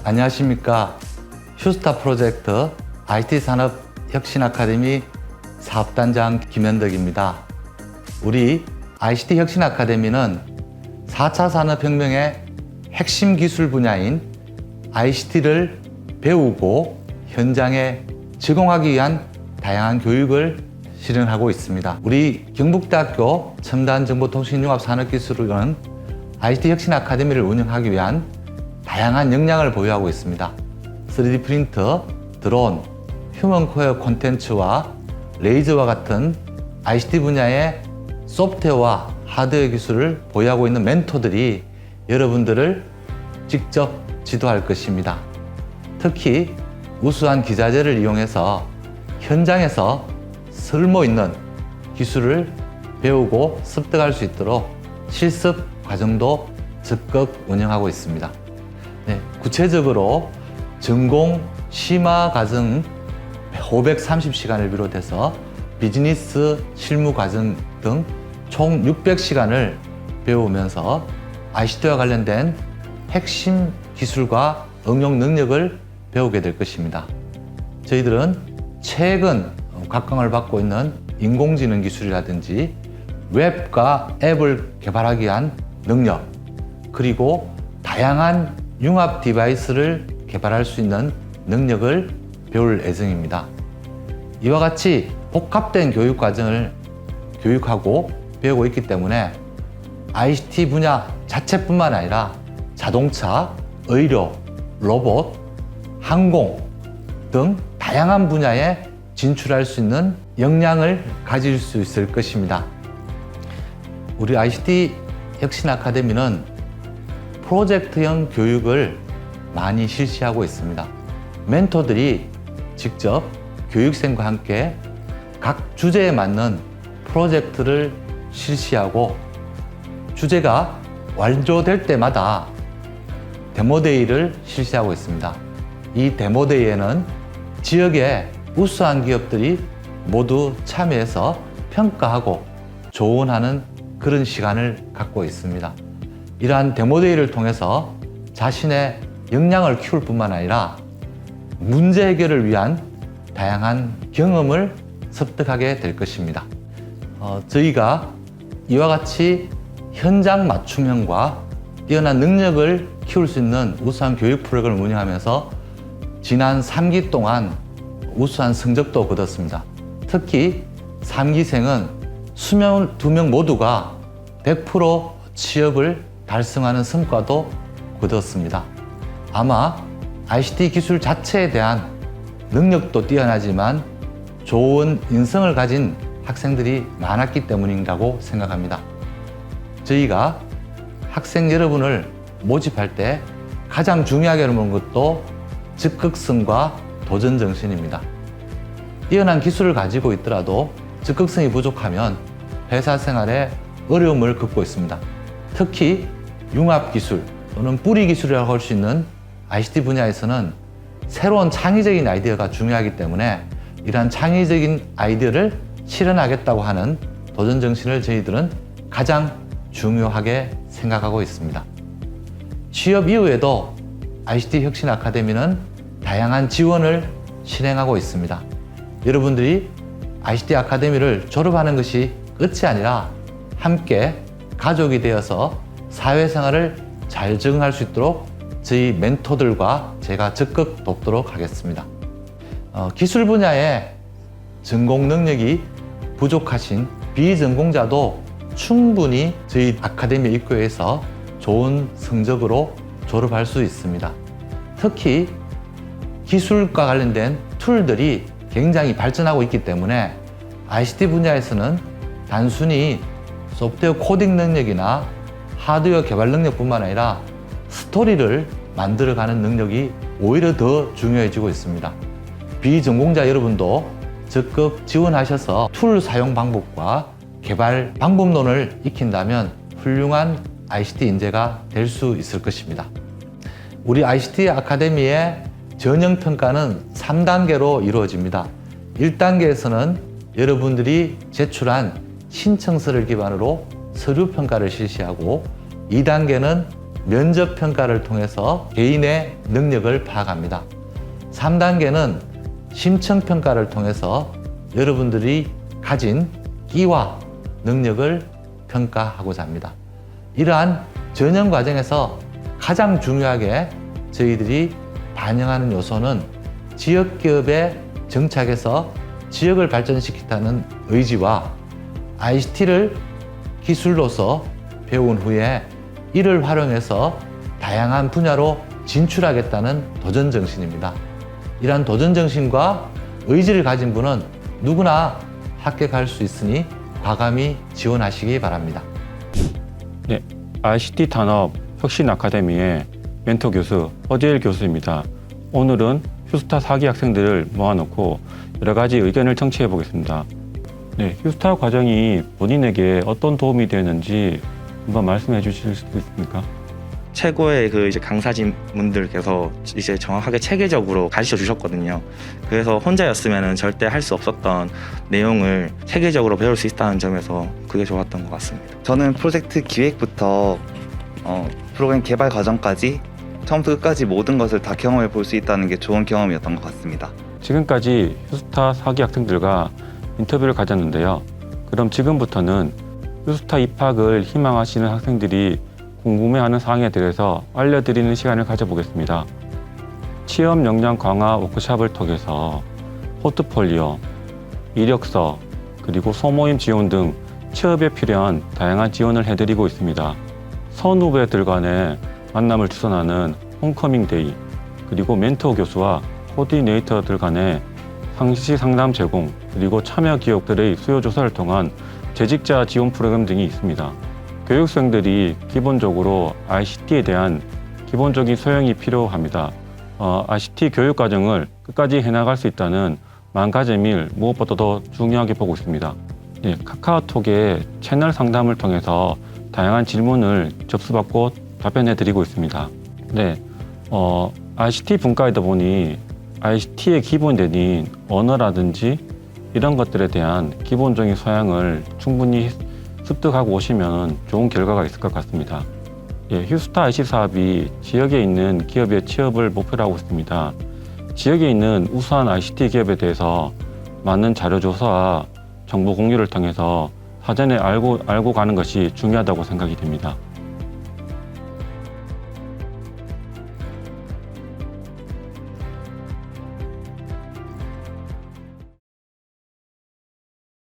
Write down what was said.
안녕하십니까. 슈스타 프로젝트 IT산업혁신아카데미 사업단장 김현덕입니다. 우리 ICT혁신아카데미는 4차 산업혁명의 핵심 기술 분야인 ICT를 배우고 현장에 적용하기 위한 다양한 교육을 실현하고 있습니다. 우리 경북대학교 첨단정보통신융합산업기술원은 ICT혁신아카데미를 운영하기 위한 다양한 역량을 보유하고 있습니다. 3D 프린터, 드론, 휴먼코어 콘텐츠와 레이저와 같은 ICT 분야의 소프트웨어와 하드웨어 기술을 보유하고 있는 멘토들이 여러분들을 직접 지도할 것입니다. 특히 우수한 기자재를 이용해서 현장에서 쓸모있는 기술을 배우고 습득할 수 있도록 실습 과정도 적극 운영하고 있습니다. 구체적으로 전공 심화 과정 530시간을 비롯해서 비즈니스 실무 과정 등 총 600시간을 배우면서 ICT와 관련된 핵심 기술과 응용 능력을 배우게 될 것입니다. 저희들은 최근 각광을 받고 있는 인공지능 기술이라든지 웹과 앱을 개발하기 위한 능력, 그리고 다양한 융합 디바이스를 개발할 수 있는 능력을 배울 예정입니다. 이와 같이 복합된 교육 과정을 교육하고 배우고 있기 때문에 ICT 분야 자체뿐만 아니라 자동차, 의료, 로봇, 항공 등 다양한 분야에 진출할 수 있는 역량을 가질 수 있을 것입니다. 우리 ICT 혁신 아카데미는 프로젝트형 교육을 많이 실시하고 있습니다. 멘토들이 직접 교육생과 함께 각 주제에 맞는 프로젝트를 실시하고 주제가 완료될 때마다 데모데이를 실시하고 있습니다. 이 데모데이에는 지역의 우수한 기업들이 모두 참여해서 평가하고 조언하는 그런 시간을 갖고 있습니다. 이러한 데모데이를 통해서 자신의 역량을 키울 뿐만 아니라 문제 해결을 위한 다양한 경험을 습득하게 될 것입니다. 저희가 이와 같이 현장 맞춤형과 뛰어난 능력을 키울 수 있는 우수한 교육 프로그램을 운영하면서 지난 3기 동안 우수한 성적도 거뒀습니다. 특히 3기생은 수명 2명 모두가 100% 취업을 달성하는 성과도 거뒀습니다. 아마 ICT 기술 자체에 대한 능력도 뛰어나지만 좋은 인성을 가진 학생들이 많았기 때문이라고 생각합니다. 저희가 학생 여러분을 모집할 때 가장 중요하게 보는 것도 적극성과 도전 정신입니다. 뛰어난 기술을 가지고 있더라도 적극성이 부족하면 회사 생활에 어려움을 겪고 있습니다. 특히 융합 기술 또는 뿌리 기술이라고 할 수 있는 ICT 분야에서는 새로운 창의적인 아이디어가 중요하기 때문에 이러한 창의적인 아이디어를 실현하겠다고 하는 도전 정신을 저희들은 가장 중요하게 생각하고 있습니다. 취업 이후에도 ICT 혁신 아카데미는 다양한 지원을 실행하고 있습니다. 여러분들이 ICT 아카데미를 졸업하는 것이 끝이 아니라 함께 가족이 되어서 사회생활을 잘 적응할 수 있도록 저희 멘토들과 제가 적극 돕도록 하겠습니다. 기술 분야에 전공 능력이 부족하신 비전공자도 충분히 저희 아카데미 입구에서 좋은 성적으로 졸업할 수 있습니다. 특히 기술과 관련된 툴들이 굉장히 발전하고 있기 때문에 ICT 분야에서는 단순히 소프트웨어 코딩 능력이나 하드웨어 개발 능력뿐만 아니라 스토리를 만들어가는 능력이 오히려 더 중요해지고 있습니다. 비전공자 여러분도 적극 지원하셔서 툴 사용 방법과 개발 방법론을 익힌다면 훌륭한 ICT 인재가 될 수 있을 것입니다. 우리 ICT 아카데미의 전형평가는 3단계로 이루어집니다. 1단계에서는 여러분들이 제출한 신청서를 기반으로 서류 평가를 실시하고 2단계는 면접 평가를 통해서 개인의 능력을 파악합니다. 3단계는 심층 평가를 통해서 여러분들이 가진 끼와 능력을 평가하고자 합니다. 이러한 전형 과정에서 가장 중요하게 저희들이 반영하는 요소는 지역 기업에 정착해서 지역을 발전시키겠다는 의지와 ICT를 기술로서 배운 후에 이를 활용해서 다양한 분야로 진출하겠다는 도전 정신입니다. 이러한 도전 정신과 의지를 가진 분은 누구나 합격할 수 있으니 과감히 지원하시기 바랍니다. 네, ICT 산업 혁신 아카데미의 멘토 교수 허지일 교수입니다. 오늘은 휴스타 4기 학생들을 모아놓고 여러 가지 의견을 청취해 보겠습니다. 네, 휴스타 과정이 본인에게 어떤 도움이 되었는지 한번 말씀해 주실 수 있습니까? 최고의 이제 강사진 분들께서 이제 정확하게 체계적으로 가르쳐 주셨거든요. 그래서 혼자였으면 절대 할 수 없었던 내용을 체계적으로 배울 수 있다는 점에서 그게 좋았던 것 같습니다. 저는 프로젝트 기획부터 프로그램 개발 과정까지 처음부터 끝까지 모든 것을 다 경험해 볼 수 있다는 게 좋은 경험이었던 것 같습니다. 지금까지 휴스타 4기 학생들과 인터뷰를 가졌는데요. 그럼 지금부터는 휴스타 입학을 희망하시는 학생들이 궁금해하는 사항에 대해서 알려드리는 시간을 가져보겠습니다. 취업 역량 강화 워크숍을 통해서 포트폴리오, 이력서, 그리고 소모임 지원 등 취업에 필요한 다양한 지원을 해드리고 있습니다. 선후배들 간의 만남을 주선하는 홈커밍 데이, 그리고 멘토 교수와 코디네이터들 간의 상시 상담 제공, 그리고 참여 기업들의 수요 조사를 통한 재직자 지원 프로그램 등이 있습니다. 교육생들이 기본적으로 ICT에 대한 기본적인 소양이 필요합니다. ICT 교육 과정을 끝까지 해나갈 수 있다는 마음가짐을 무엇보다 더 중요하게 보고 있습니다. 네, 카카오톡의 채널 상담을 통해서 다양한 질문을 접수받고 답변해드리고 있습니다. 네, ICT 분과이다 보니 ICT의 기본되는 언어라든지 이런 것들에 대한 기본적인 소양을 충분히 습득하고 오시면 좋은 결과가 있을 것 같습니다. 예, 휴스타 IC 사업이 지역에 있는 기업의 취업을 목표로 하고 있습니다. 지역에 있는 우수한 ICT 기업에 대해서 많은 자료 조사와 정보 공유를 통해서 사전에 알고 가는 것이 중요하다고 생각이 됩니다.